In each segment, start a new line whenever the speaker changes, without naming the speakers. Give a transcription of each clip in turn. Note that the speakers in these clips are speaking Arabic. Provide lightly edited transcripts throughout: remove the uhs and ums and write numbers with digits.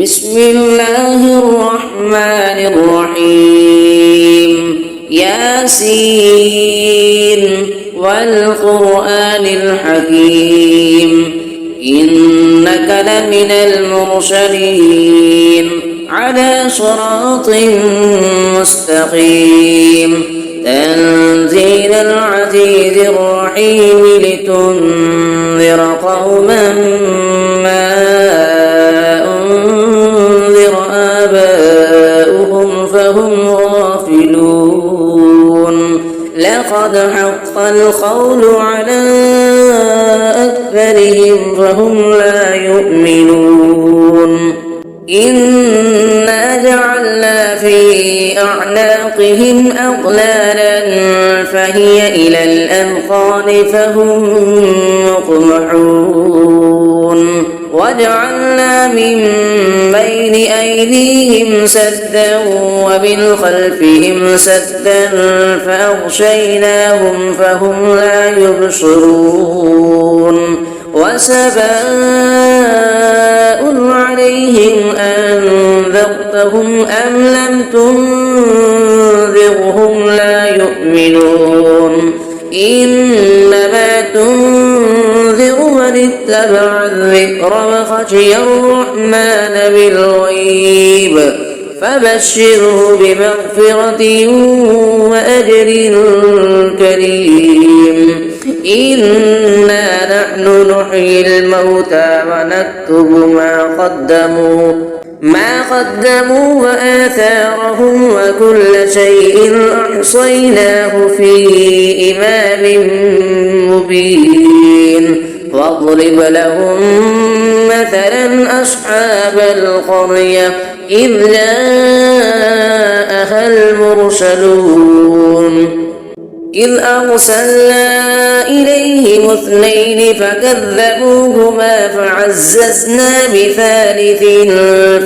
بسم الله الرحمن الرحيم ياسين والقرآن الحكيم إنك لمن المرسلين على صراط مستقيم تنزيل العزيز الرحيم لتنذر قوما ما أنذر آباؤهم فهم غافلون لقد حق القول على أكثرهم فهم لا يؤمنون إنا جعلنا في أعناقهم أغلالا فهي إلى الأذقان فهم مقمحون وجعلنا من بين أيديهم سدا ومن خلفهم سدا فأغشيناهم فهم لا يبصرون وسواء عليهم أنذرتهم أم لم تنذرهم لا يؤمنون إنما تنذر من اتبع الذكر وخشي الرحمن بالغيب فبشره بمغفرة وأجر كريم إنا نحن نحيي الموتى ونكتب ما قدموا وآثارهم وكل شيء أحصيناه في إمام مبين واضرب لهم مثلا أصحاب القرية إذ جاءها المرسلون إذ أرسلنا إليهم اثنين فكذبوهما فعززنا بثالث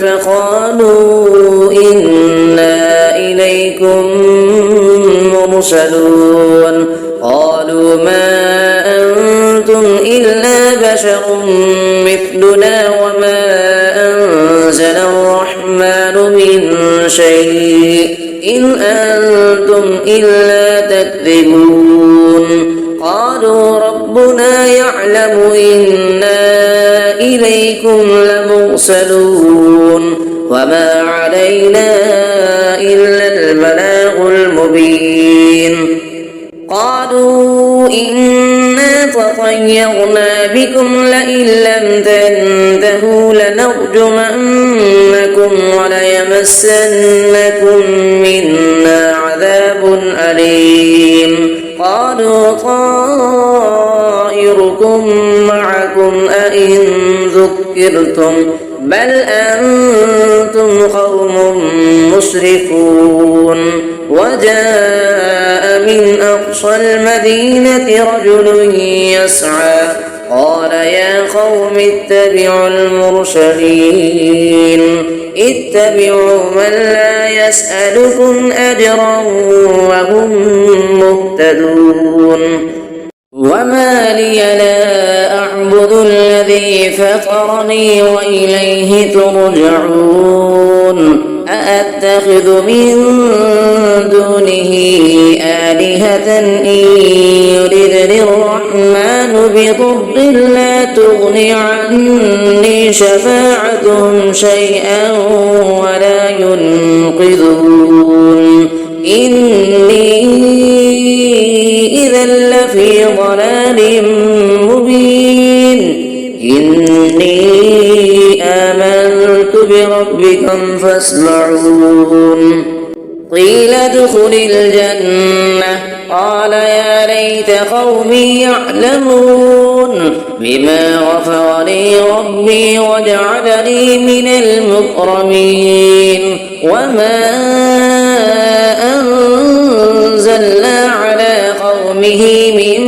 فقالوا إنا إليكم مرسلون قالوا ما أنتم إلا بشر مثلنا وما أنزل الرحمن من شيء إن أنتم إلا تكذبون قالوا ربنا يعلم إنا إليكم لمرسلون وما علينا إلا البلاغ المبين قالوا إنا تطيرنا بكم لئن لم تنتهوا لنرجمنكم وليمسنكم منا عذاب أليم قالوا طائركم معكم أئن ذكرتم بل أنتم قوم مسرفون وجاء من أقصى المدينة رجل يسعى قال يا قوم اتبعوا المرسلين اتبعوا من لا يسألكم أجرا وهم مهتدون وما لي لا أعبد الذي فطرني وإليه ترجعون أأتخذ من دونه آلهة إن يردني الرحمن بضر لا تغني عني شفاعتهم شيئا ولا ينقذون إني إذا لفي ضلال مبين إني آمنت بربكم فاسمعون قيل ادخل الجنة قال يا ليت قومي يعلمون بما غفر لي ربي وجعلني من المكرمين وما أنزلنا على قومه من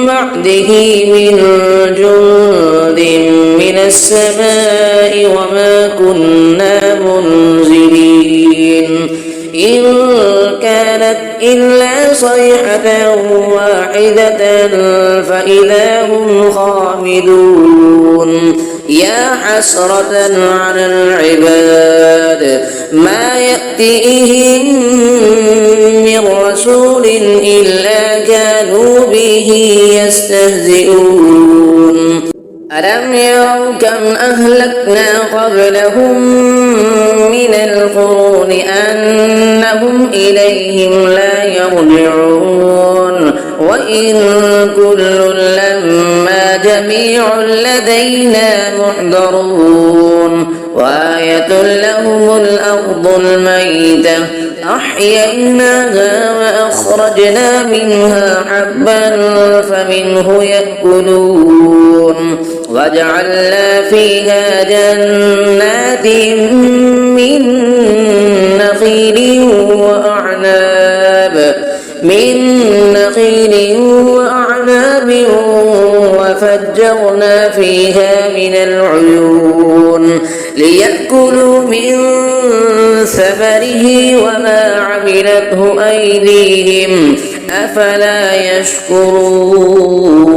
بعده من جند من السماء وما كنا منزلين إن كانت إلا صيحة واحدة فإذا هم خامدون يا حسرة على العباد ما يأتيهم من رسول إلا كانوا به يستهزئون ألم يروا كم أهلكنا قبلهم من القرون أنهم إليهم لا يرجعون وإن كل لما جميع لدينا محضرون وآية لهم الأرض الميتة أحييناها وأخرجنا منها حبا فمنه يأكلون وجعلنا فيها جنات من نخيل وأعناب وفجرنا فيها من العيون ليأكلوا من ثمره وما عملته أيديهم أفلا يشكرون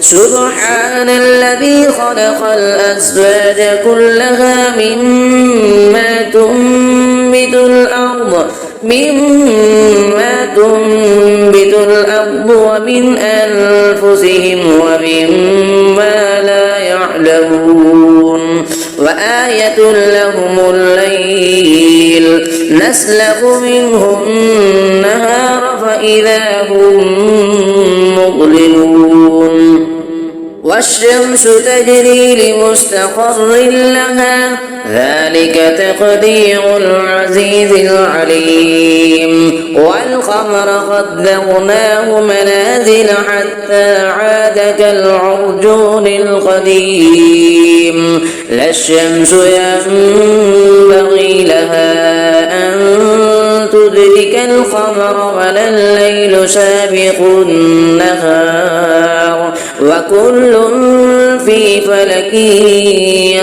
سبحان الذي خلق الأزواج كلها مما تنبت الأرض ومن أنفسهم ومما لا يعلمون وآية لهم الليل نسلخ منه النهار فإذا هم مظلمون والشمس تجري لمستقر لها ذلك تقدير العزيز العليم والقمر قدرناه منازل حتى عاد كالعرجون القديم لا الشمس ينبغي لها أن تدرك القمر ولا الليل سابق النهار وكل في فلك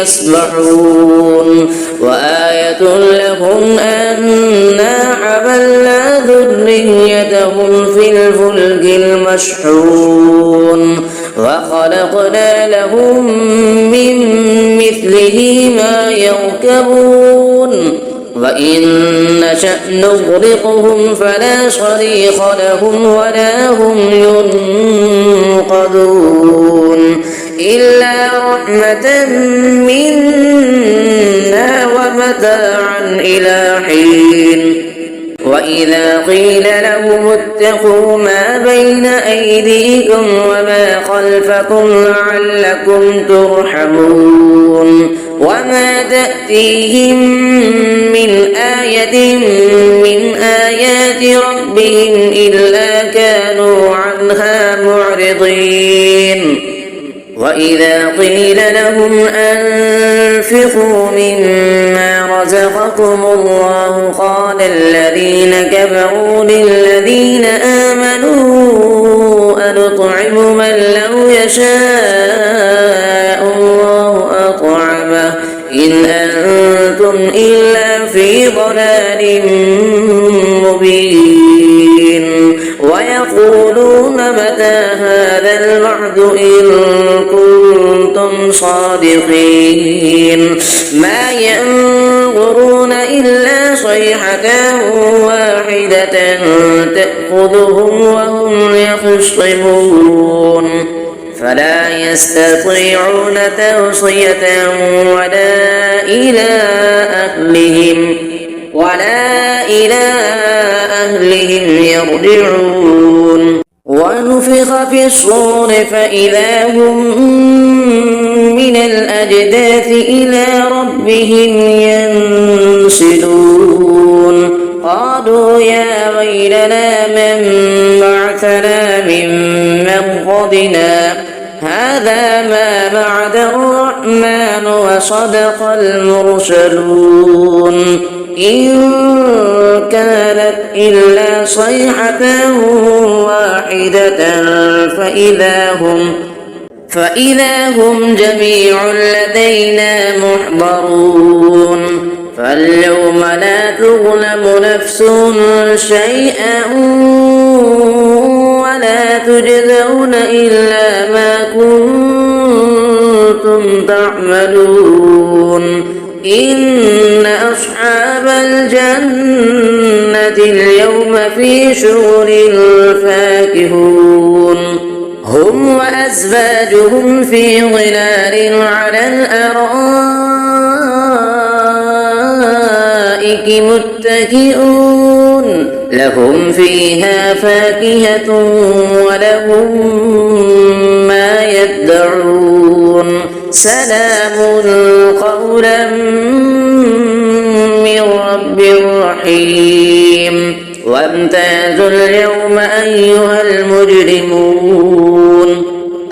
يسبحون وآية لهم أنا حملنا ذريتهم في الفلك المشحون وخلقنا لهم من مثله ما يركبون وإن نشأ نغرقهم فلا صريخ لهم ولا هم ينقذون إلا رحمة منا ومتاعا إلى حين وإذا قيل لهم اتقوا ما بين أيديكم وما خلفكم لعلكم ترحمون وما تأتيهم من آية من آيات ربهم إلا كانوا عنها معرضين وإذا قيل لهم أنفقوا مما رزقكم الله قال الذين كفروا للذين آمنوا أنطعم من لو يشاء الله أطعمه إن أنتم إلا في ضلال مبين ويقولون متى هذا الوعد إن كنتم صادقين ما ينظرون إلا صيحة واحدة تأخذهم وهم يخصمون فلا يستطيعون توصية ولا إلى أهلهم يرجعون ونفخ في الصور فإذا هم من الأجداث إلى ربهم ينسلون قالوا يا ويلنا من بعثنا من مرقدنا هذا ما بعد الرحمن وصدق المرسلون إن كانت إلا صيحة واحدة فإذا هم جميع لدينا محضرون فاليوم لا تظلم نفس شيئا ولا تجزون إلا ما كنتم كنتم تعملون إن أصحاب الجنة اليوم في شغل فاكهون هم وأزواجهم في ظلال على الأرائك متكئون لهم فيها فاكهة ولهم ما يدعون سلام قولا من رب رحيم وامتازوا اليوم أيها المجرمون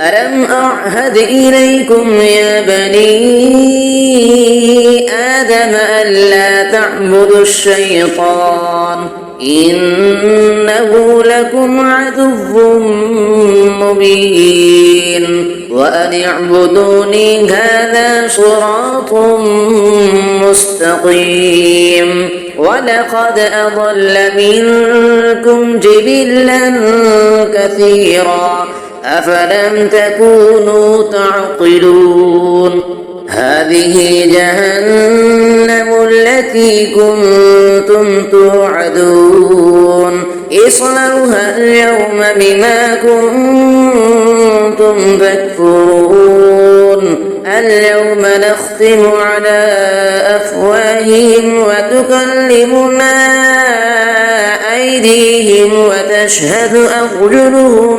ألم أعهد إليكم يا بني آدم ألا تعبدوا الشيطان إنه لكم عدو مبين وأن اعبدوني هذا صراط مستقيم ولقد أضل منكم جبلا كثيرا أفلم تكونوا تعقلون هذه جهنم التي كنتم توعدون اصلوها اليوم بما كنتم تكفرون اليوم نختم على أفواههم وتكلمنا أيديهم وتشهد أرجلهم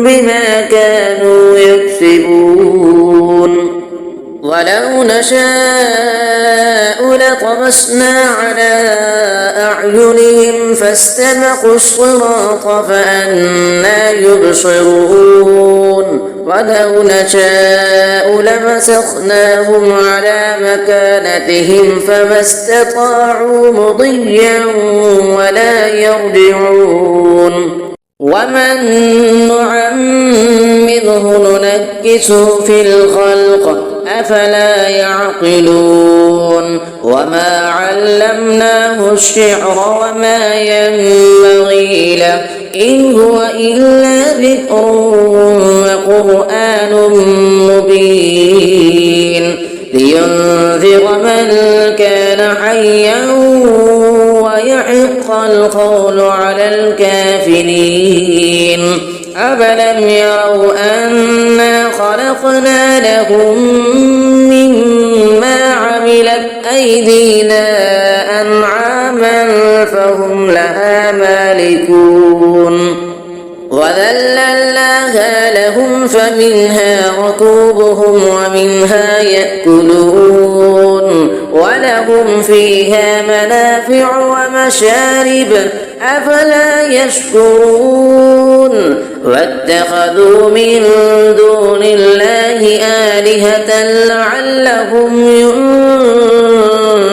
بما كانوا يكسبون ولو نشاء لطمسنا على أعينهم فاستبقوا الصراط فأنى يبصرون ولو نشاء لمسخناهم على مكانتهم فما استطاعوا مضيا ولا يرجعون ومن نعمره ننكسه في الخلق أفلا يعقلون وما علمناه الشعر وما ينبغي له إن هو إلا ذكر وقرآن مبين لينذر من كان حيا ويحق القول على الكافرين أفلم يروا أنا خلقنا لهم مما عملت أيدينا أنعاما فهم لها مالكون وذللناها لهم فمنها ركوبهم ومنها يأكلون ولهم فيها منافع ومشارب أفلا يشكرون واتخذوا من دون الله آلهة لعلهم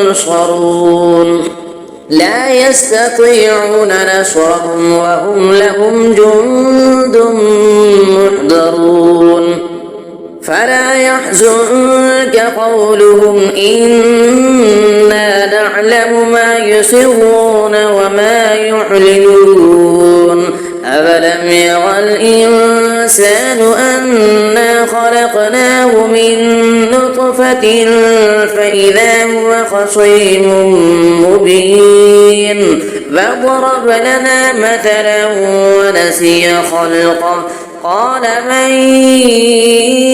ينصرون لا يستطيعون نصرهم وهم لهم جند محضرون فلا يحزنك قولهم إنا نعلم ما يسرون وما يعلنون أفلم يرى الإنسان أنا خلقناه من نطفة فإذا هو خصيم مبين فضرب لنا مثلا ونسي خلقه قال من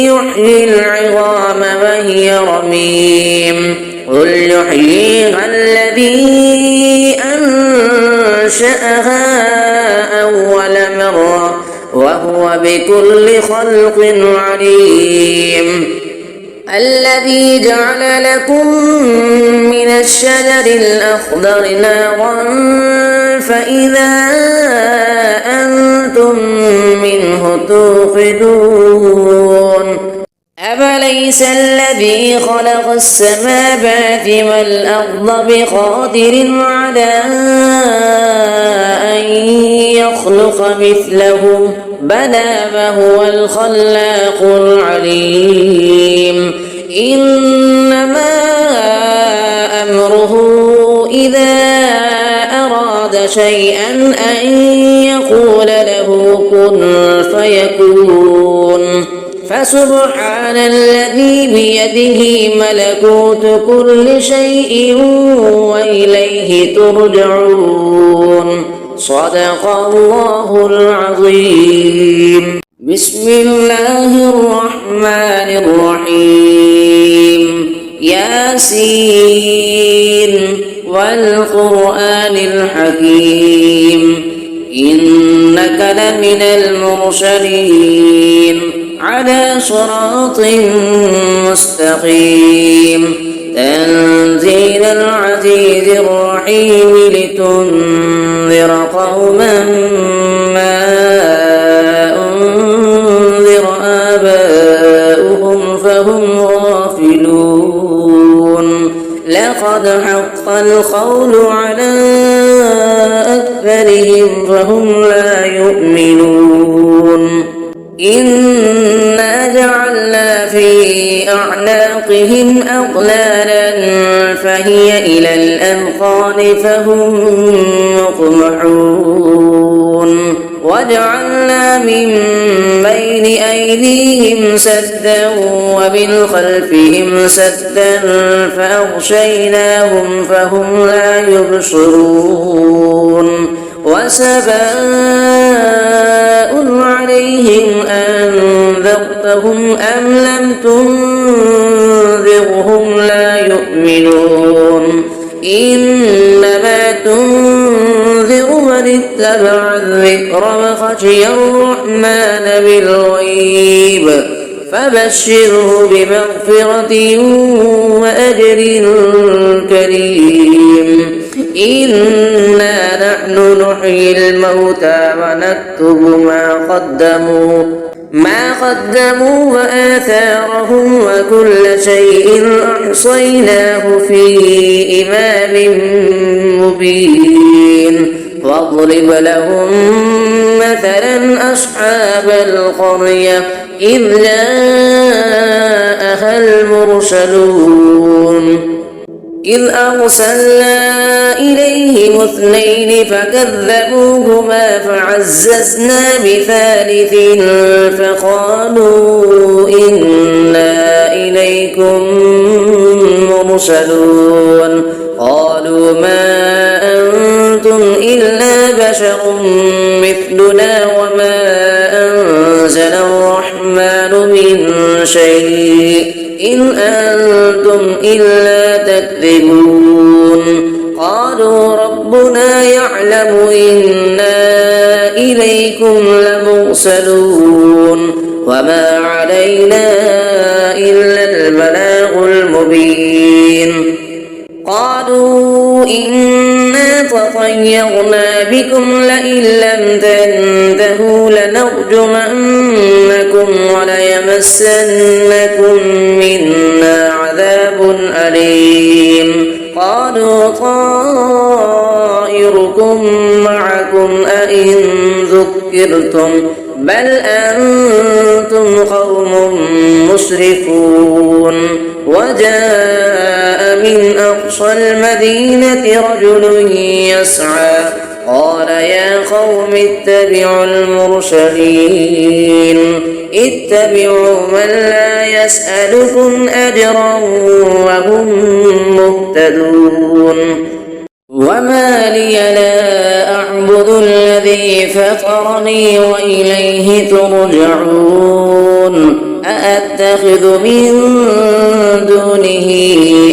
يحيي العظام وهي رميم قل يحييها الذي أنشأها أول مرة وهو بكل خلق عليم الذي جعل لكم من الشجر الأخضر نارا فإذا أنتم منه توقدون أفليس الذي خلق السماوات والأرض بقادر على أن يخلق مثلهم بلى وهو الخلاق العليم إنما أمره إذا أراد شيئا أن يقول له كن فيكون فسبحان الذي بيده ملكوت كل شيء وإليه ترجعون. صدق الله العظيم. بسم الله الرحمن الرحيم. ياسين والقرآن الحكيم إنك لمن المرسلين على صراط مستقيم تنزيل العزيز الرحيم لتنذر قوما ما أنذر آباؤهم فهم غافلون. لقد حق القول على أكثرهم فهم لا يؤمنون. إنا جعلنا في أعناقهم أغلالا فهي إلى الأذقان فهم مقمحون. وجعلنا من بين أيديهم سدا ومن خلفهم سدا فأغشيناهم فهم لا يبصرون. وسواء عليهم أنذرتهم أم لم تنذرهم لا يؤمنون. إنما تنذر من اتبع الذكر وخشي الرحمن بالغيب فبشره بمغفرة وأجر كريم. إنا نحن نحيي الموتى ونكتب ما قدموا وآثارهم وكل شيء أحصيناه في إمام مبين. واضرب لهم مثلا أصحاب القرية إذ جاءها المرسلون إذ أرسلنا إليهم 2 فكذبوهما فعززنا بثالث فقالوا إنا إليكم مرسلون. قالوا ما أنتم إلا بشر مثلنا وما أنزل الرحمن من شيء إن أنتم إلا تكذبون. قالوا ربنا يعلم إنا إليكم لمرسلون وما علينا إلا البلاغ المبين. قالوا إنا تطيرنا بكم لئن لم تنتهوا لنرجمنكم وليمسنكم منا عذاب أليم. قالوا طائركم معكم أئن ذكرتم بل أنتم قوم مسرفون. وجاء من أقصى المدينة رجل يسعى قال يا قوم اتبعوا المرسلين اتبعوا من لا يسألكم أجرا وهم مهتدون. وما لي لا أعبد الذي فطرني وإليه ترجعون. أأتخذ من دونه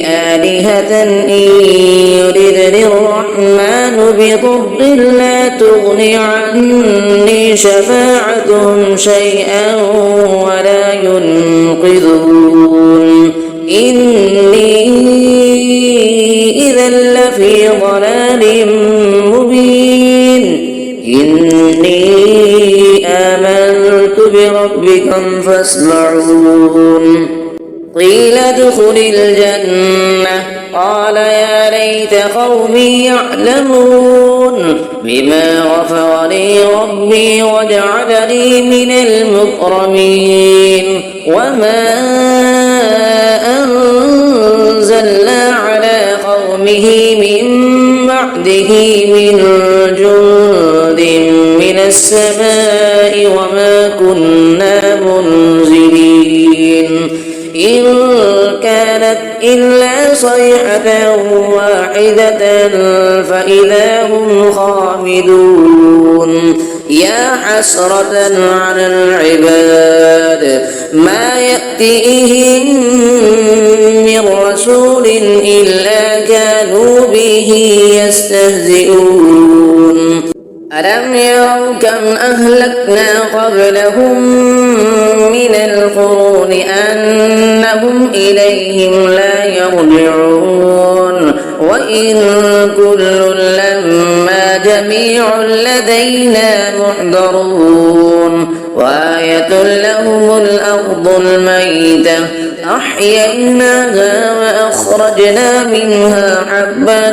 آلهة إن يردني الرحمن بضر لا تغن عني شفاعتهم شيئا ولا ينقذون. إني إذا لفي ضلال مبين. إني آمنت بربكم فاسمعون. قيل ادخل الجنة قال يا ليت قومي يعلمون بما غفر لي ربي وجعلني من المكرمين. وما أنزلنا على قومه من بعده من جند من السماء وما كنا منزلين. إلا صيحة واحدة فإذا هم خامدون يا حسرة على العباد ما يأتيهم من رسول إلا كانوا به يستهزئون ألم يروا كم أهلكنا قبلهم من القرون أنهم إليهم لا يرجعون وإن كل لما جميع لدينا محضرون وآية لهم الأرض الميتة أحييناها وأخرجنا منها حبا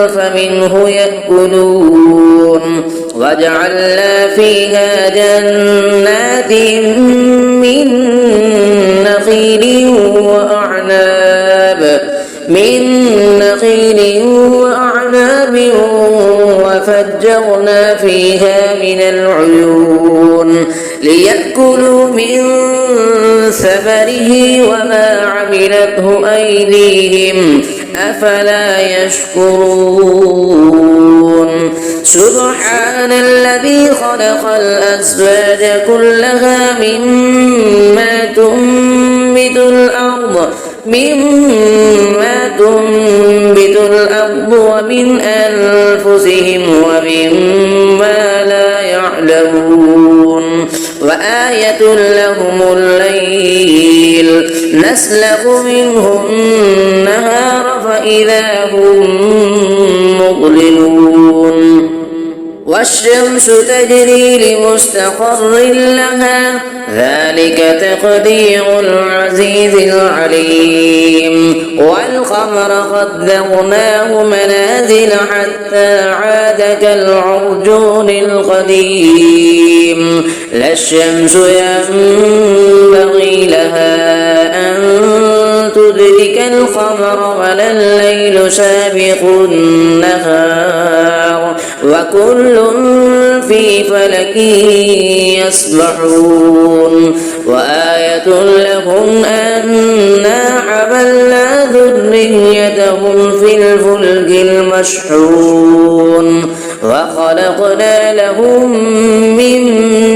فمنه يأكلون وجعلنا فيها جنات من نخيل وأعناب وفجرنا فيها من العيون ليأكلوا من ثمره وما عملته أيديهم أفلا يشكرون سبحان الذي خلق الأزواج كلها مما تنبت الأرض ومن أنفسهم ومما لا يعلمون وآية لهم الليل نسلخ منه النهار فإذا هم مظلمون والشمس تجري لمستقر لها ذلك تقدير العزيز العليم والقمر قدرناه منازل حتى عاد كالعرجون القديم لا الشمس ينبغي لها أن تدرك القمر ولا الليل سابق النهار وكل في فلك يسبحون وآية لهم أنا حملنا ذريتهم في الفلك المشحون وخلقنا لهم من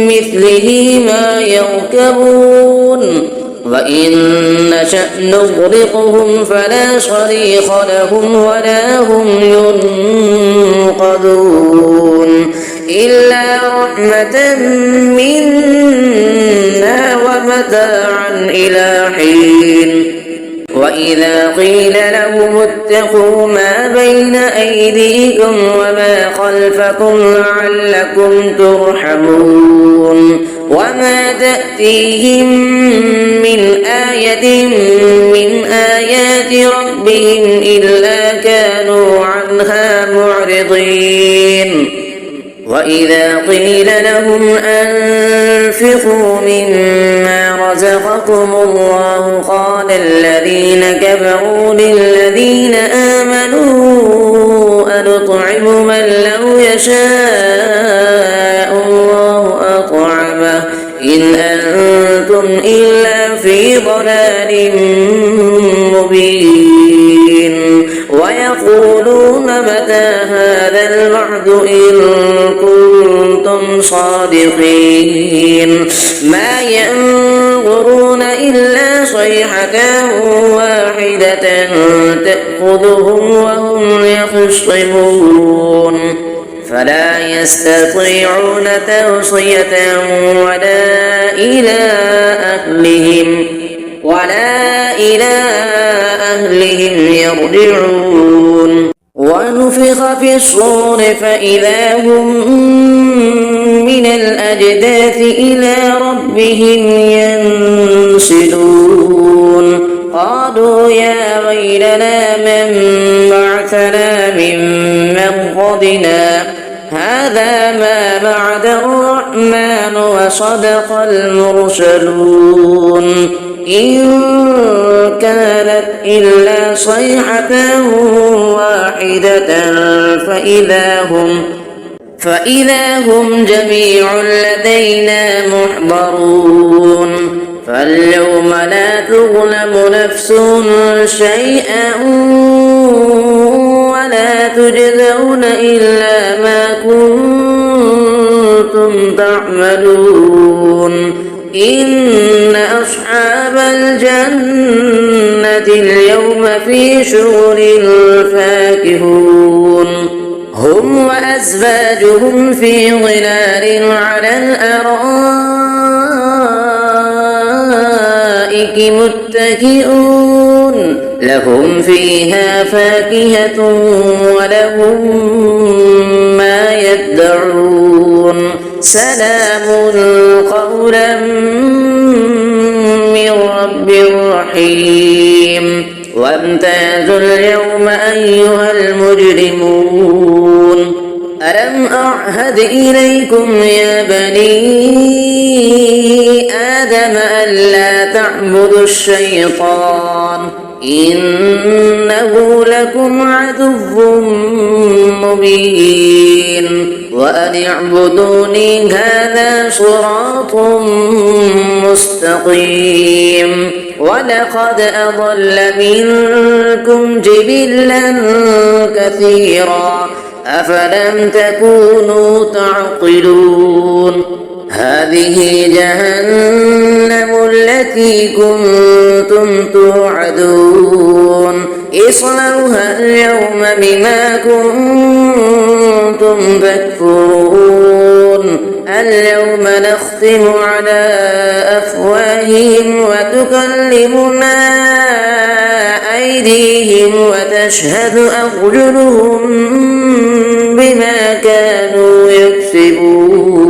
مثله ما يركبون وإن نشأ نغرقهم فلا صريخ لهم ولا هم ينقذون إلا رحمة منا ومتاعا إلى حين وإذا قيل لهم اتقوا ما بين أيديكم وما خلفكم لعلكم ترحمون وما تأتيهم من آية من آيات ربهم إلا كانوا عنها معرضين وإذا قيل لهم أنفقوا مما رزقكم الله قال الذين كفروا للذين آمنوا أنطعم من لو يشاء الله أطعمه إن أنتم إلا في ضلال مبين ويقولون متى هذا الوعد إن كنتم صادقين ما ينظرون إلا صيحة واحدة تأخذهم وهم يخصمون فلا يستطيعون توصية ولا إلى أهلهم يرجعون ونفخ في الصور فإذا هم من الأجداث إلى ربهم ينسلون قالوا يا ويلنا من بعثنا من مرقدنا هذا ما بعد الرحمن وصدق المرسلون إن كانت إلا صيحة واحدة فإذا هم جميع لدينا محضرون فاليوم لا تظلم نفس شيئا ولا تجزون إلا ما كنتم تعملون إن أصحاب الجنة اليوم في شغل فاكهون هم وأزواجهم في ظلال على الأرائك متكئون لهم فيها فاكهة ولهم ما يدعون سلام قولا من رب رحيم وامتازوا اليوم أيها المجرمون ألم أعهد إليكم يا بني آدم ألا تعبدوا الشيطان إنه لكم عدو مبين وأن اعبدوني هذا صراط مستقيم ولقد أضل منكم جبلا كثيرا أفلم تكونوا تعقلون هذه جهنم التي كنتم توعدون اصلوها اليوم بما كنتم تكفرون اليوم نختم على أفواههم وتكلمنا أيديهم وتشهد أرجلهم بما كانوا يكسبون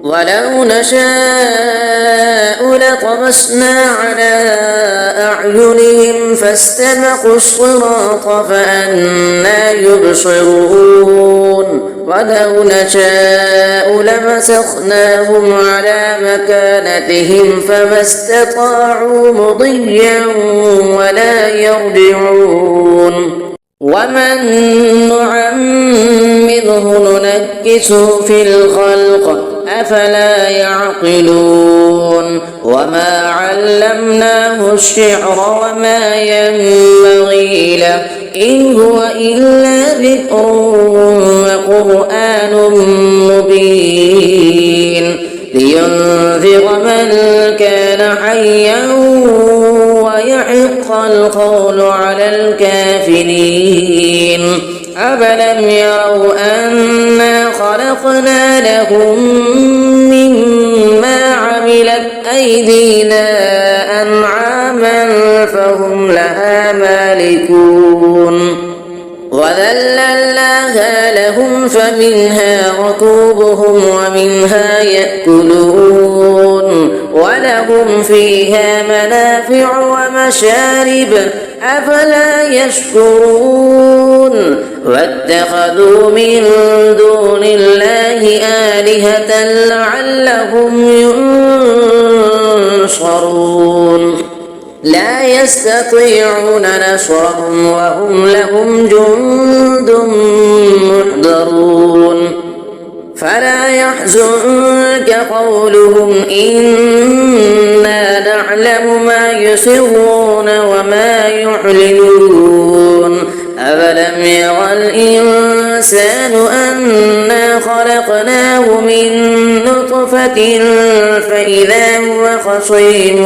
ولو نشاء لطمسنا على أعينهم فاستبقوا الصراط فأنى يبصرون ولو نشاء لمسخناهم على مكانتهم فما استطاعوا مضيا ولا يرجعون ومن نعمره ننكسه في الخلق أفلا يعقلون وما علمناه الشعر وما ينبغي له إن هو إلا ذكر وقرآن مبين لينذر من كان حيا ويحق القول على الكافرين أفلم يروا أنا خلقنا لهم مما عملت أيدينا أنعاما فهم لها مالكون وذللناها لهم فمنها ركوبهم ومنها يأكلون ولهم فيها منافع ومشارب أفلا يشكرون واتخذوا من دون الله آلهة لعلهم ينصرون لا يستطيعون نصرهم وهم لهم جند محضرون فلا يحزنك قولهم إنا نعلم ما يسرون وما يعلنون أفلم يرى الإنسان أنا خلقناه من نطفة فإذا هو خصيم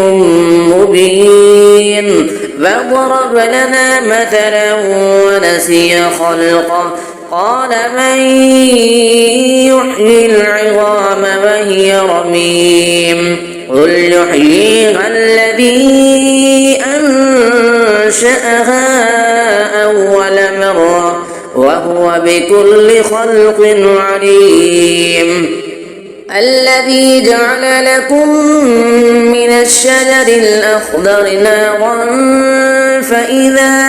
مبين فضرب لنا مثلا ونسي خلقه قال من يحيي العظام وهي رميم قل يحييها الذي أنشأها أول مرة وهو بكل خلق عليم الذي جعل لكم من الشجر الأخضر نارا فإذا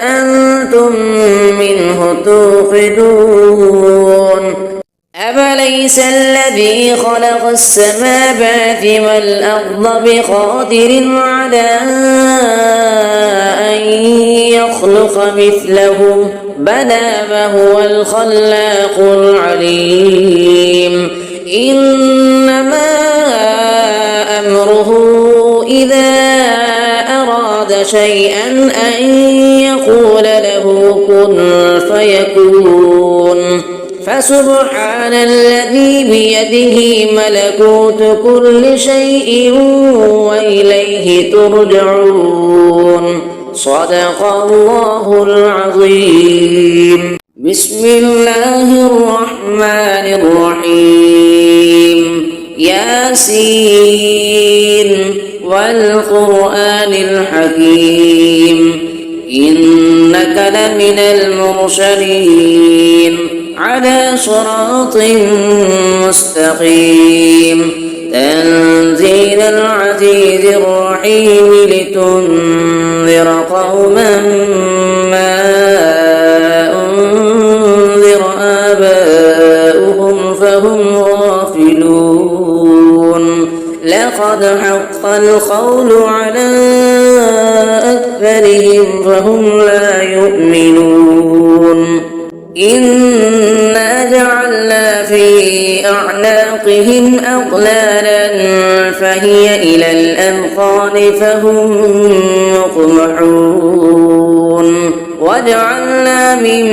أنتم منه توقدون أفليس الذي خلق السماوات والأرض بقادر على أن يخلق مثلهم بلى وهو الخلاق العليم إنما أمره إذا أراد شيئا أن يقول له كن فيكون فسبحان الذي بيده ملكوت كل شيء وإليه ترجعون. صدق الله العظيم. بسم الله الرحمن الرحيم. ياسين والقرآن الحكيم إنك لمن المرسلين على صراط مستقيم تنزيل العزيز الرحيم لتنذر قوما ما أنذر آباؤهم فهم غافلون. لقد حق القول على أكثرهم فهم لا يؤمنون. إنا جعلنا في أعناقهم أغلالا فهي إلى الأذقان فهم مقمحون. وجعلنا من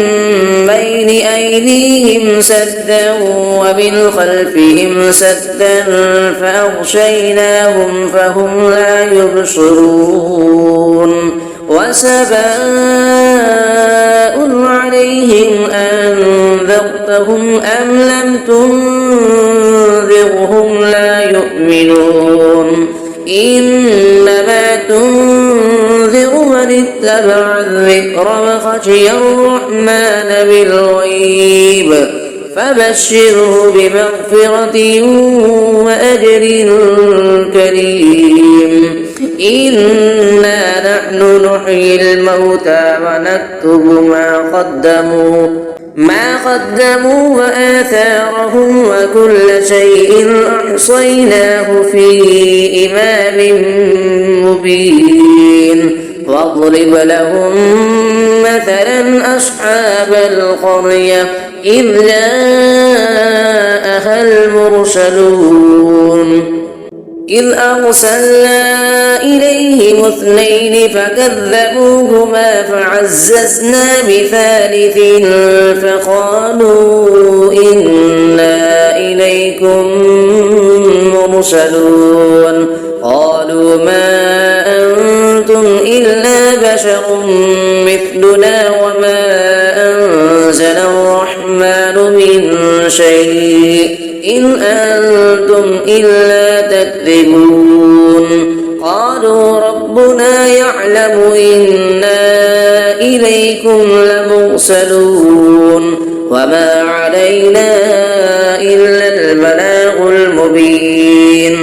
بين أيديهم سدا ومن خلفهم سدا فأغشيناهم فهم لا يبصرون. وسواء عليهم أنذرتهم أم لم تنذرهم لا يؤمنون. إنما تنذر من اتبع الذكر وخشي الرحمن بالغيب فبشره بمغفرة وأجر كريم. إنا نحن نحيي الموتى ونكتب ما قدموا وآثارهم وكل شيء أحصيناه في إمام مبين. واضرب لهم مثلا أصحاب القرية إذ جاءها المرسلون إذ أرسلنا إليهم اثنين فكذبوهما فعززنا بثالث فقالوا إنا إليكم مرسلون. قالوا ما أنتم إلا بشر مثلنا وما أنزل الرحمن من شيء إن أنتم إلا تكذبون. قالوا ربنا يعلم إنا إليكم لمرسلون وما علينا إلا البلاغ المبين.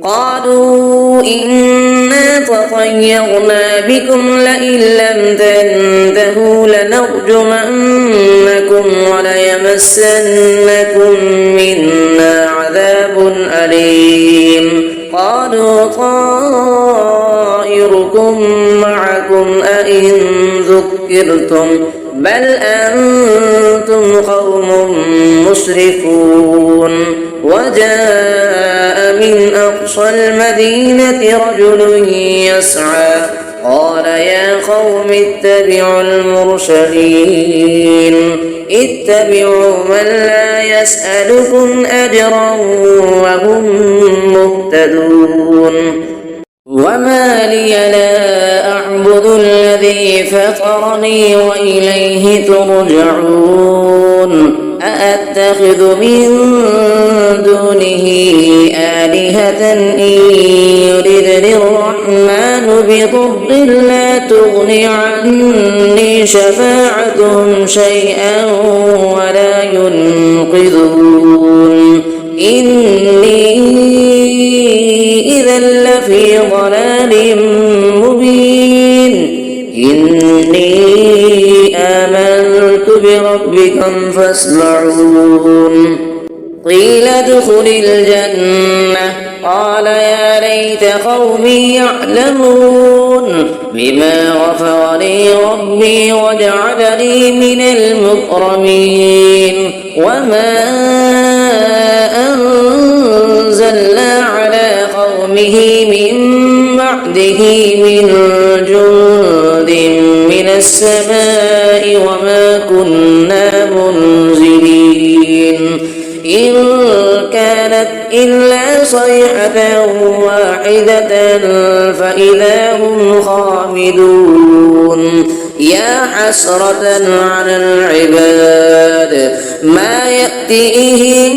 قالوا إنا تطيرنا بكم لئن لم تنتهوا لنرجمنكم وليمسنكم منا عذاب أليم. قالوا طائركم معكم أئن ذكرتم بل أنتم قوم مسرفون. وجاء من أقصى المدينة رجل يسعى قال يا قوم اتبعوا المرسلين اتبعوا من لا يسألكم أجرا وهم مهتدون. وما لي لا أعبد الذي فطرني وإليه ترجعون. أأتخذ من دونه آلهة إن يردني الرحمن بضر لا تغني عني شفاعتهم شيئا ولا ينقذون. إني إذا لفي ضلال مبين. إني آمنت بربكم فاسمعون. قيل ادخل الجنة قال يا ليت قومي يعلمون بما غفر لي ربي وجعلني من المكرمين. وما أنزلنا على قومه به من بعده من جند من السماء وما كنا منزلين إن كانت إلا صيحة واحدة فإذا هم خامدون يا حسرة على العباد ما يأتيهم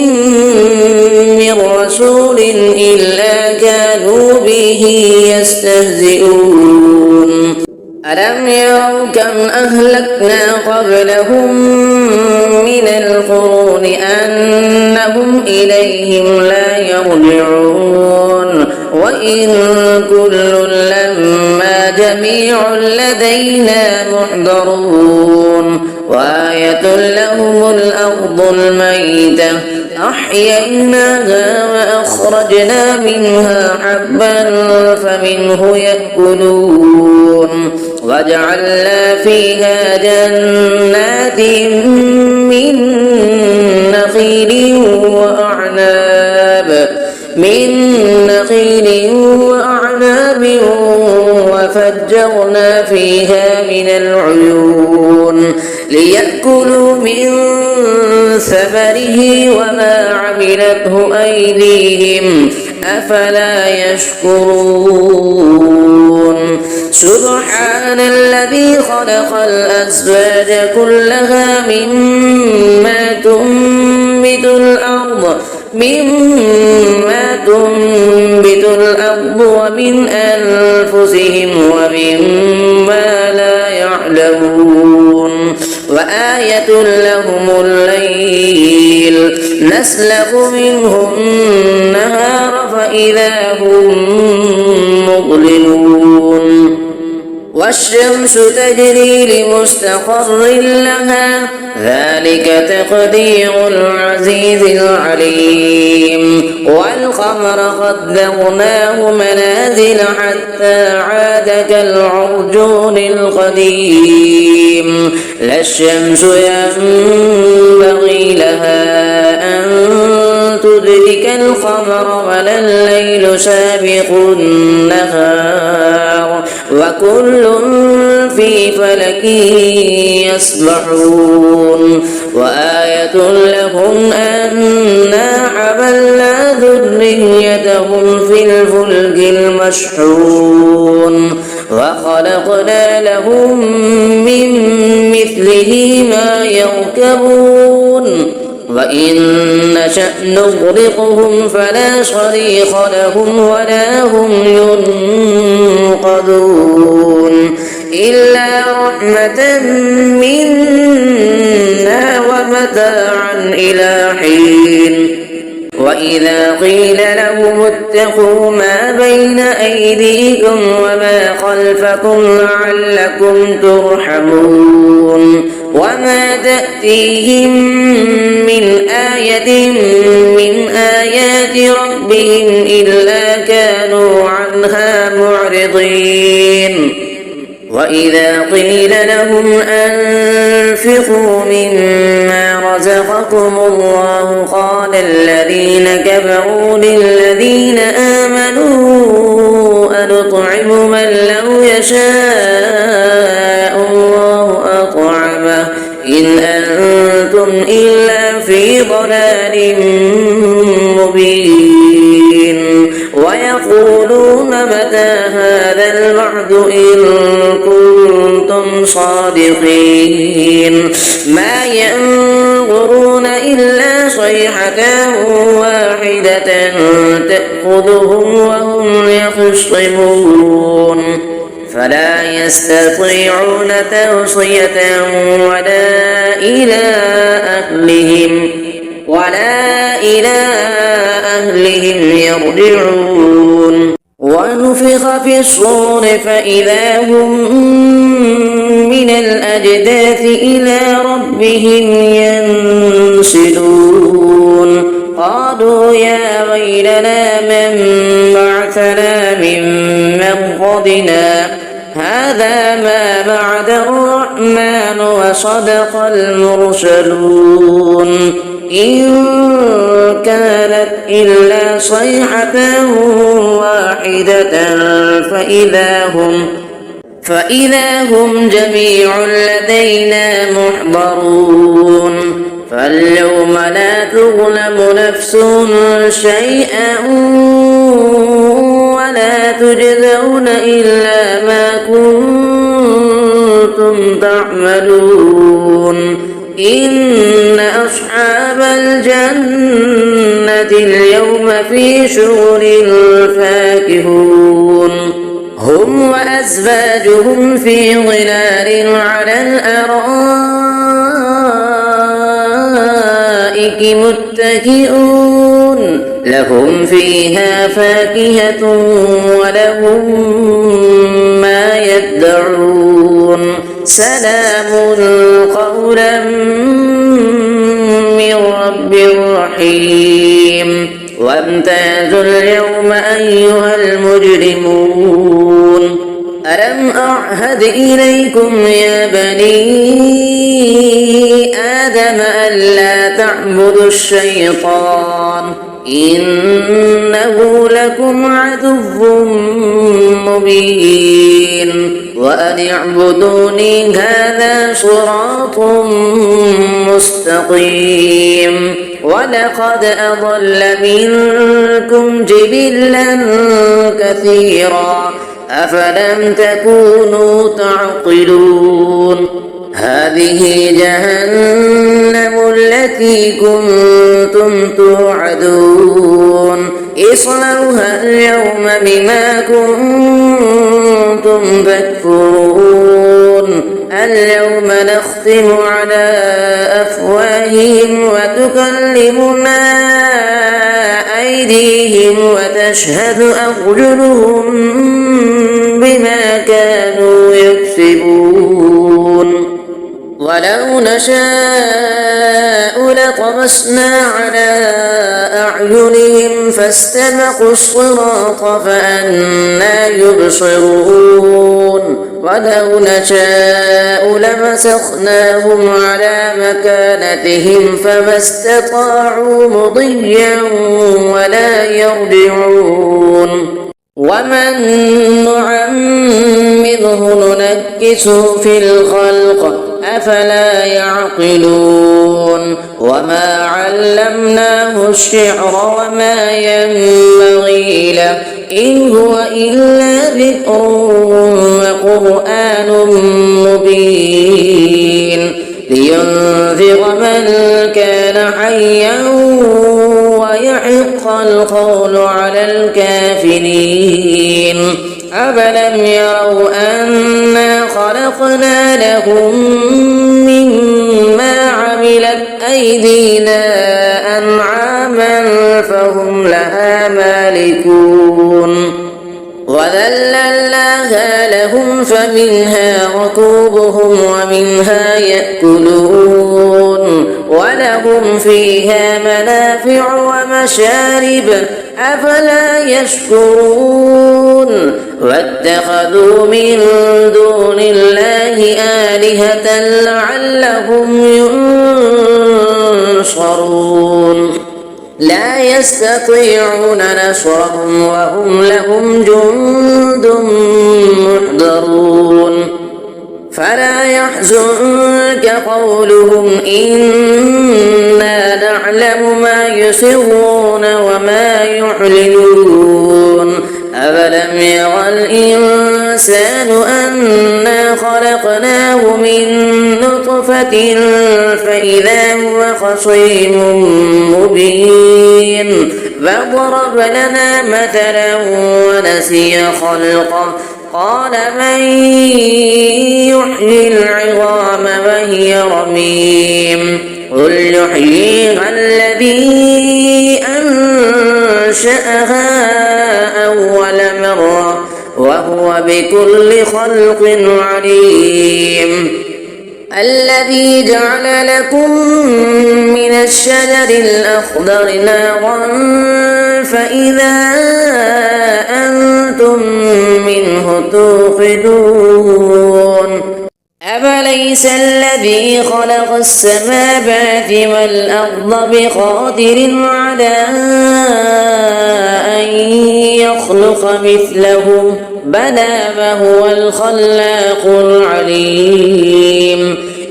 من رسول إلا كانوا به يستهزئون ألم يروا كم أهلكنا قبلهم من القرون أنهم إليهم لا يرجعون وإن كل لما جميع لدينا محضرون وآية لهم الأرض الميتة أحييناها وأخرجنا منها حبا فمنه يأكلون وجعلنا فيها جنات من نخيل وأعناب وفجرنا فيها من العيون ليأكلوا من ثمره وما عملته أيديهم أفلا يشكرون سبحان الذي خلق الأزواج كلها مما تنبت الأرض ومن أنفسهم ومما لا يعلمون وآية لهم الليل نسلخ منه النهار فإذا هم مظلمون والشمس تجري لمستقر لها ذلك تقدير العزيز العليم والقمر قدرناه منازل حتى عاد كالعرجون القديم لا الشمس ينبغي لها أن تدرك القمر ولا الليل سابق النهار وكل في فلك يسبحون وآية لهم أنا حملنا ذريتهم في الفلك المشحون وخلقنا لهم من مثله ما يركبون وإن نشأ نغرقهم فلا صريخ لهم ولا هم ينقذون إلا رحمة منا ومتاعا إلى حين وإذا قيل لهم اتقوا ما بين أيديكم وما خلفكم لعلكم ترحمون وما تأتيهم من آية من آيات ربهم إلا كانوا عنها معرضين وإذا قيل لهم أنفقوا مما رزقكم الله قال الذين كفروا للذين آمنوا أنطعم من لو يشاء الله أطعمه إن أنتم إلا في ضلال مبين ويقولون متى هذا الوعد إن كنتم صادقين ما ينظرون إلا صيحة واحدة تأخذهم وهم يخصمون فلا يستطيعون توصية ولا إلى أهلهم يرجعون ونفخ في الصور فإذا هم من الأجداث إلى ربهم ينسلون قالوا يا ويلنا من بعثنا من مرقدنا هذا ما بعد الرحمن وصدق المرسلون إن كانت إلا صيحة واحدة فإذا هم جميع لدينا محضرون فاليوم لا تظلم نفس شيئا ولا تجزون إلا ما كنتم تعملون إن أصحاب الجنة اليوم في شغل فاكهون هم وأزواجهم في ظلال على الأرائك متكئون لهم فيها فاكهة ولهم ما يدعون سلام قولا من رب رحيم وامتازوا اليوم أيها المجرمون ألم أعهد إليكم يا بني آدم ألا تعبدوا الشيطان إنه لكم عدو مبين وأن اعبدوني هذا صراط مستقيم ولقد أضل منكم جبلا كثيرا أفلم تكونوا تعقلون هذه جهنم التي كنتم توعدون اصلوها اليوم بما كنتم تكفرون اليوم نختم على أفواههم وتكلمنا أيديهم وتشهد أرجلهم بما كانوا يكسبون ولو نشاء لطمسنا على أعينهم فاستبقوا الصراط فأنى يبصرون ولو نشاء لمسخناهم على مكانتهم فما استطاعوا مضيا ولا يرجعون ومن نعمره ننكسه في الخلق أفلا يعقلون وما علمناه الشعر وما ينبغي له إن هو إلا ذكر وقرآن مبين لينذر من كان حيا ويحق القول على الكافرين أفلم يروا أنا خلقنا لهم مما عملت أيدينا أنعاما فهم لها مالكون وذللناها لهم فمنها ركوبهم ومنها يأكلون ولهم فيها منافع ومشارب أفلا يشكرون واتخذوا من دون الله آلهة لعلهم ينصرون لا يستطيعون نصرهم وهم لهم جند محضرون فلا يحزنك قولهم إنا نعلم ما يسرون وما يعلنون أفلم يرى الإنسان أنا خلقناه من نطفة فإذا هو خصيم مبين فضرب لنا مثلا ونسي خلقه قال من يحيي العظام وهي رميم قل يحييها الذي أنشأها أول مرة وهو بكل خلق عليم الذي جعل لكم من الشجر الأخضر نارا فإذا أنتم منه توقدون أفليس الذي خلق السماوات والأرض بقادر على أن يخلق مثلهم بلى وهو الخلاق العليم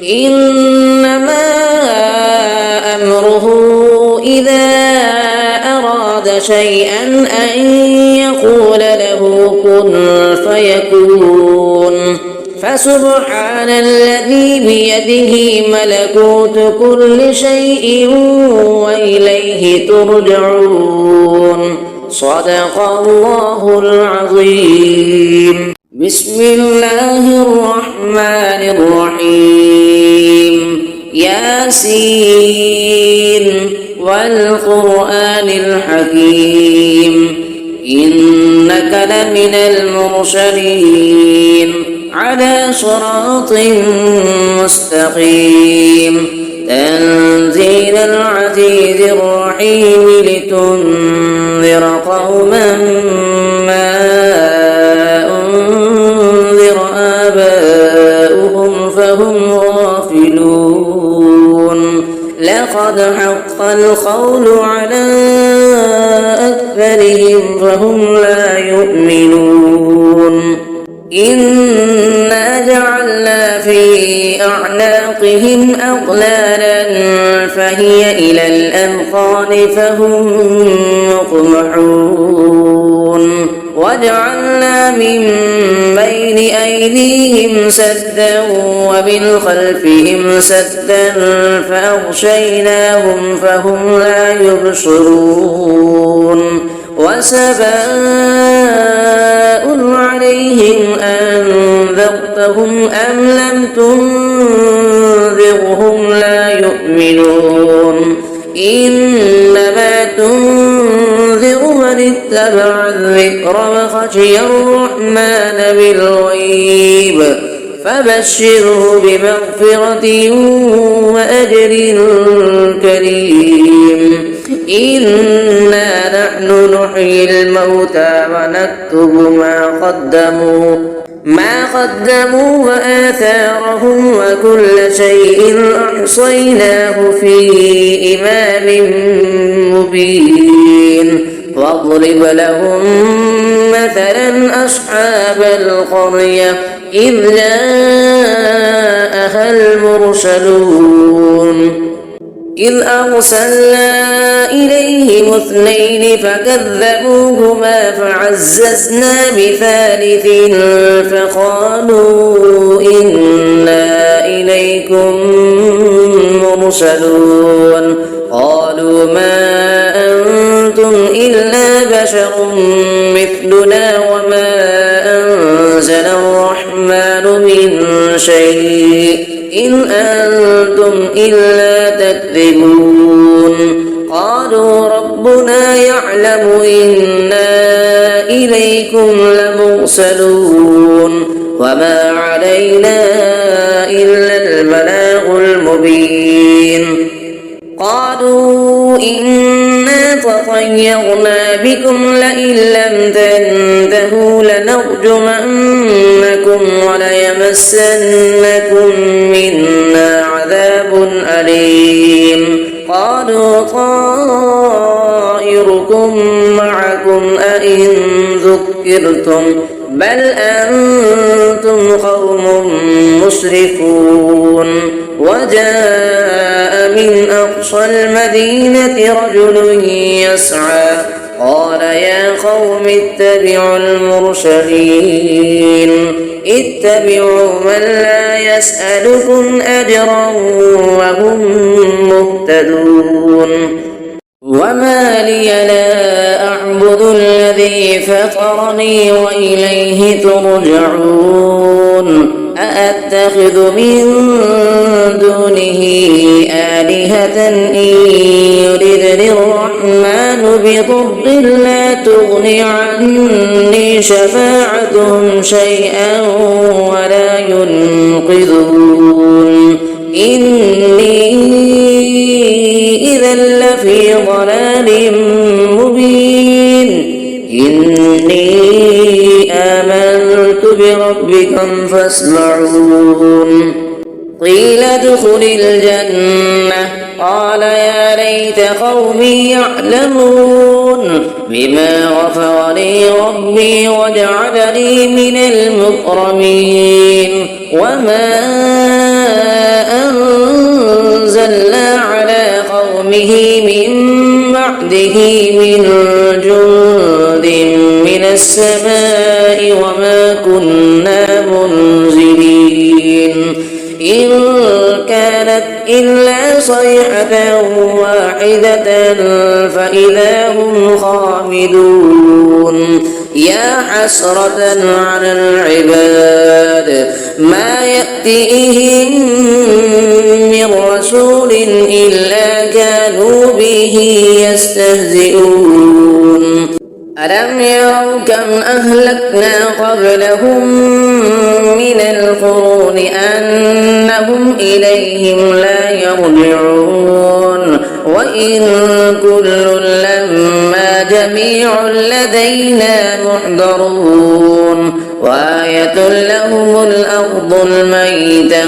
إنما أمره إذا أراد شيئا أن يقول له كن فيكون فسبحان الذي بيده ملكوت كل شيء وإليه ترجعون صدق الله العظيم بسم الله الرحمن الرحيم ياسين والقرآن الحكيم إنك لمن المرسلين على صراط مستقيم تنزيل العزيز الرحيم لتنذر قوما ما أنذر آباؤهم فهم غافلون لقد حق القول على أكثرهم فهم لا يؤمنون إنا جعلنا في أعناقهم أغلالا فهي إلى الأذقان فهم مقمحون وجعلنا من بين أيديهم سدا ومن خلفهم سدا فأغشيناهم فهم لا يبصرون وسواء عليهم أنذرتهم أم لم تنذرهم لا يؤمنون إنما تنذر من اتبع الذكر وخشي الرحمن بالغيب فبشره بمغفرة وأجر كريم إنا نحن نحيي الموتى ونكتب ما قدموا وآثارهم وكل شيء أحصيناه في إمام مبين واضرب لهم مثلا أصحاب القرية إذ جاءها المرسلون إذ أرسلنا إليهم اثنين فكذبوهما فعززنا بثالث فقالوا إنا إليكم مرسلون قالوا ما أنتم إلا بشر مثلنا وما أنزل الرحمن من شيء إن أنتم إلا تكذبون قالوا ربنا يعلم إنا إليكم لمرسلون وما علينا إلا البلاغ المبين قالوا إنا تطيرنا بكم لئن لم تنتهوا لنرجمنكم وليمسنكم منا عذاب أليم قالوا طائركم معكم أئن ذكرتم بل أنتم قوم مسرفون وجاء من أقصى المدينة رجل يسعى قال يا قوم اتبعوا المرسلين اتبعوا من لا يسألكم أجرا وهم مهتدون وما لي لا أعبد الذي فطرني وإليه ترجعون أأتخذ من دونه آلهة إن يردني الرحمن بضر لا تغني عني شفاعتهم شيئا ولا ينقذون إني إذا لفي ضلال مبين إني آمنت بربكم فاسمعون قيل ادخل الجنة قال يا ليت قومي يعلمون بما غفر لي ربي وجعلني من المكرمين وما أنزلنا على قومه من بعده من جند من السماء وما كنا منزلين إن كانت إلا صيحة واحدة فإذا هم خامدون يا حسرة على العباد ما يأتيهم من رسول إلا كانوا به يستهزئون ألم يروا كم أهلكنا قبلهم من القرون أنهم إليهم لا يرجعون وإن كل لما جميع لدينا محضرون وآية لهم الأرض الميتة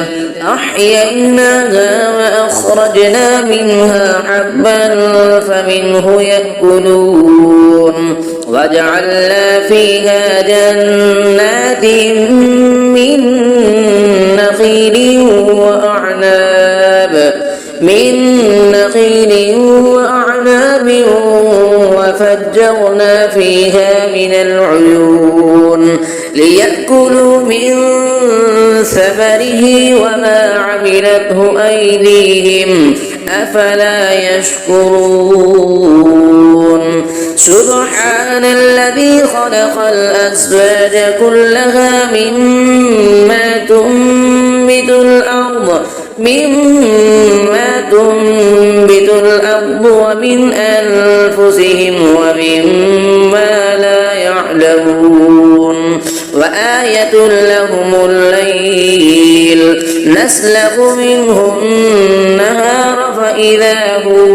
أحييناها وأخرجنا منها حبا فمنه يأكلون وجعلنا فيها جنات من نخيل وأعناب وفجرنا فيها من العيون ليأكلوا من ثمره وما عملته أيديهم أفلا يشكرون سبحان الذي خلق الأزواج كلها مما تنبت الأرض ومن أنفسهم ومما لا يعلمون وآية لهم الليل نسلخ منه النهار فإذا هم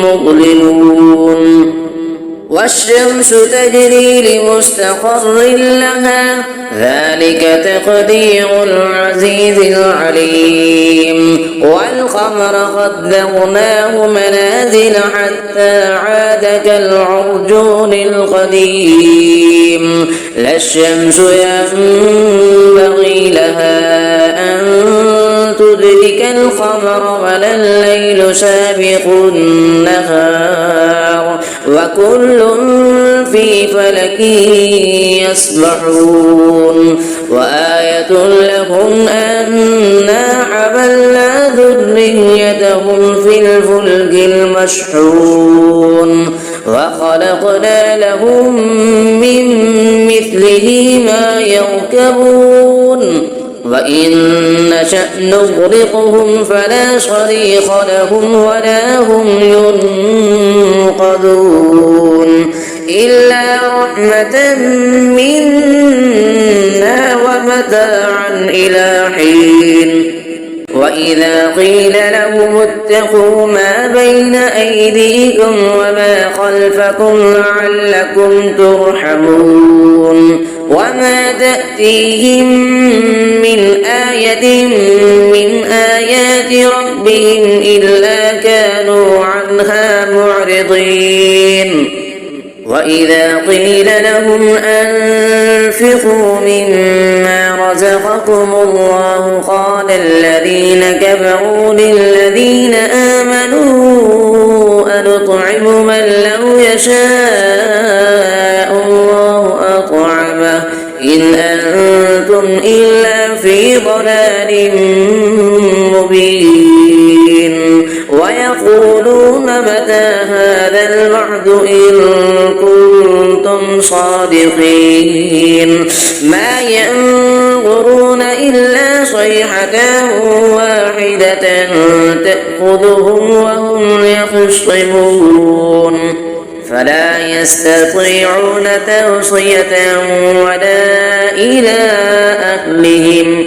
مظلمون والشمس تجري لمستقر لها ذلك تقدير العزيز العليم والقمر قدرناه منازل حتى عاد كالعرجون القديم لا الشمس ينبغي لها أن تدرك القمر ولا الليل سابق النهار وكل في فلك يسبحون وآية لهم أنا حملنا ذريتهم في الفلك المشحون وخلقنا لهم من مثله ما يركبون وإن نشأ نغرقهم فلا صريخ لهم ولا هم ينقذون إلا رحمة منا ومتاعا إلى حين وإذا قيل لهم اتقوا ما بين أيديكم وما خلفكم لعلكم ترحمون وما تأتيهم من آية من آيات ربهم إلا كانوا عنها معرضين وإذا قيل لهم أنفقوا مما رزقكم الله قال الذين كفروا للذين آمنوا أنطعم من لو يشاء الله أطعمه إن أنتم إلا في ضلال مبين ويقولون متى هذا الوعد إن كنتم صادقين ما ينظرون إلا صيحة واحدة تأخذهم وهم يخصمون فلا يستطيعون توصية ولا إلى أهلهم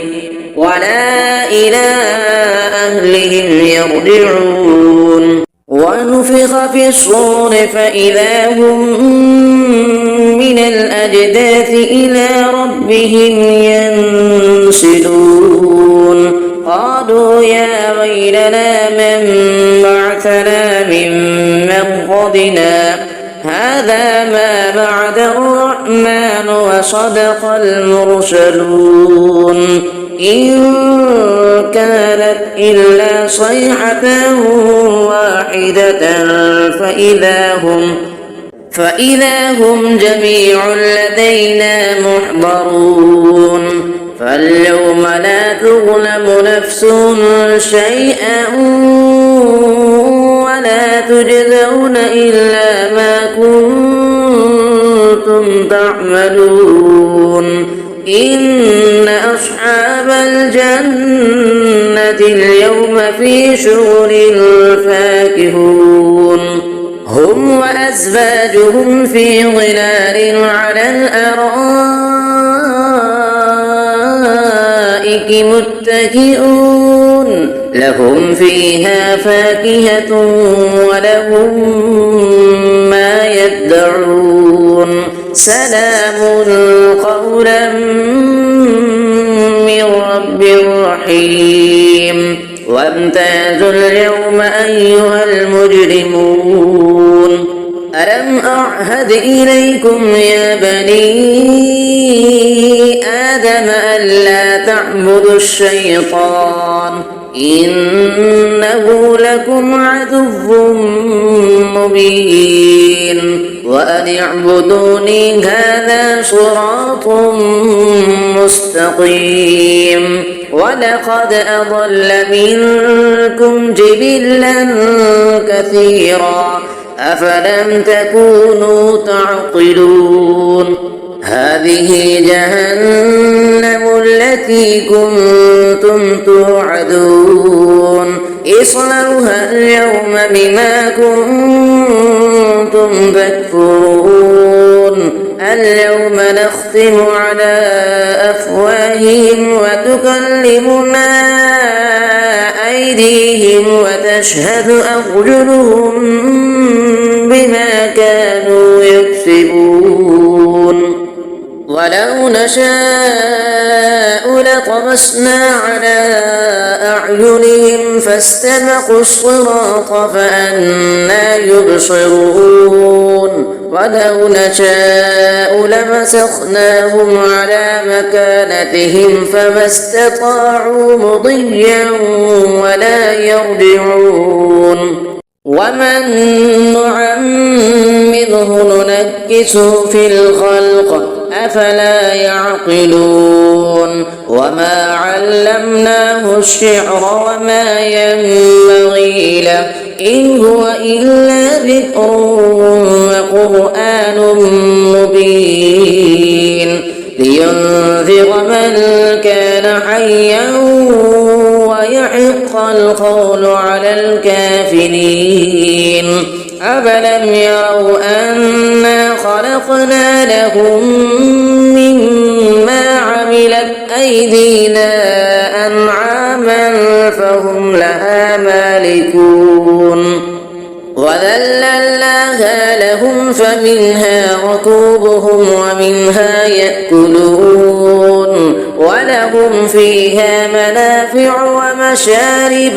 ولا إلى أهلهم يرجعون ونفخ في الصور فإذا هم من الأجداث إلى ربهم ينسلون قالوا يا ويلنا من بعثنا من مرقدنا هذا ما بعد الرحمن وصدق المرسلون إن كانت إلا صيحة واحدة فإذا هم جميع لدينا محضرون فاليوم لا تظلم نفس شيئا ولا تجزون إلا ما كنتم تعملون إن أصحاب الجنة اليوم في شغل فاكهون هم وأزواجهم في ظلال على الأرائك متكئون لهم فيها فاكهة ولهم ما يدعون سلام قولا من رب رحيم وامتازوا اليوم أيها المجرمون ألم أعهد إليكم يا بني آدم ألا تعبدوا الشيطان إنه لكم عدو مبين وأن اعبدوني هذا صراط مستقيم ولقد أضل منكم جبلا كثيرا أفلم تكونوا تعقلون هذه جهنم التي كنتم توعدون اصلوها اليوم بما كنتم تكفرون اليوم نختم على أفواههم وتكلمنا أيديهم وتشهد أرجلهم بما كانوا يكسبون ولو نشاء لطمسنا على أعينهم فاستبقوا الصراط فأنى يبصرون ولو نشاء لمسخناهم على مكانتهم فما استطاعوا مضيا ولا يرجعون ومن نعمره ننكسه في الخلق أفلا يعقلون وما علمناه الشعر وما ينبغي له إن هو إلا ذكر وقرآن مبين لينذر من كان حيا ويحق القول على الكافرين أفلم يروا أنا خلقنا لهم مما عملت أيدينا أنعاما فهم لها مالكون وذللناها لهم فمنها ركوبهم ومنها يأكلون ولهم فيها منافع ومشارب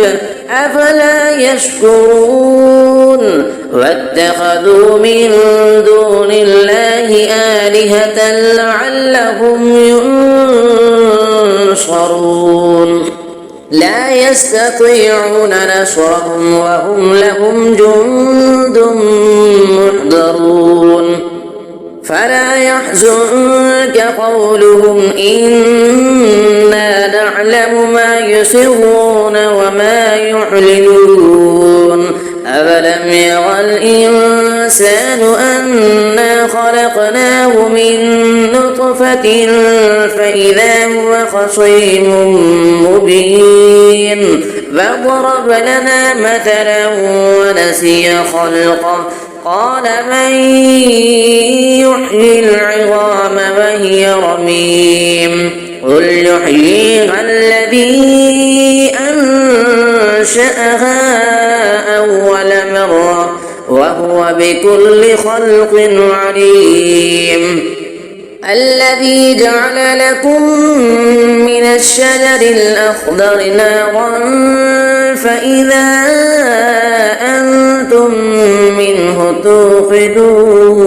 أفلا يشكرون واتخذوا من دون الله آلهة لعلهم ينصرون لا يستطيعون نصرهم وهم لهم جند محضرون فلا يحزنك قولهم إنا نعلم ما يسرون وما يعلنون أفلم يرى الإنسان أنا خلقناه من نطفة فإذا هو خصيم مبين فضرب لنا مثلا ونسي خلقه قال من يحيي العظام وهي رميم قل يحييها الذي أنشأها أول مرة وهو بكل خلق عليم. الذي جعل لكم من الشجر الأخضر نارا فإذا أنتم منه توقدون.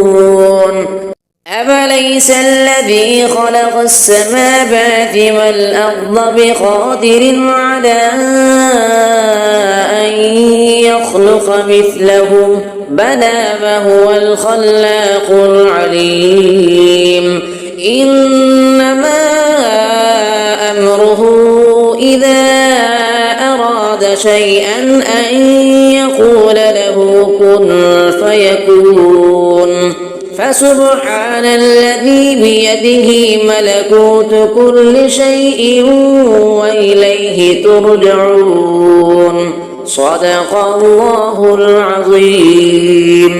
أفليس الذي خلق السماوات والأرض بقادر على أن يخلق مثلهم بلى وهو الخلاق العليم. إنما أمره إذا أراد شيئا أن يقول له كن فيكون. فسبحان الذي بيده ملكوت كل شيء وإليه ترجعون. صدق الله العظيم.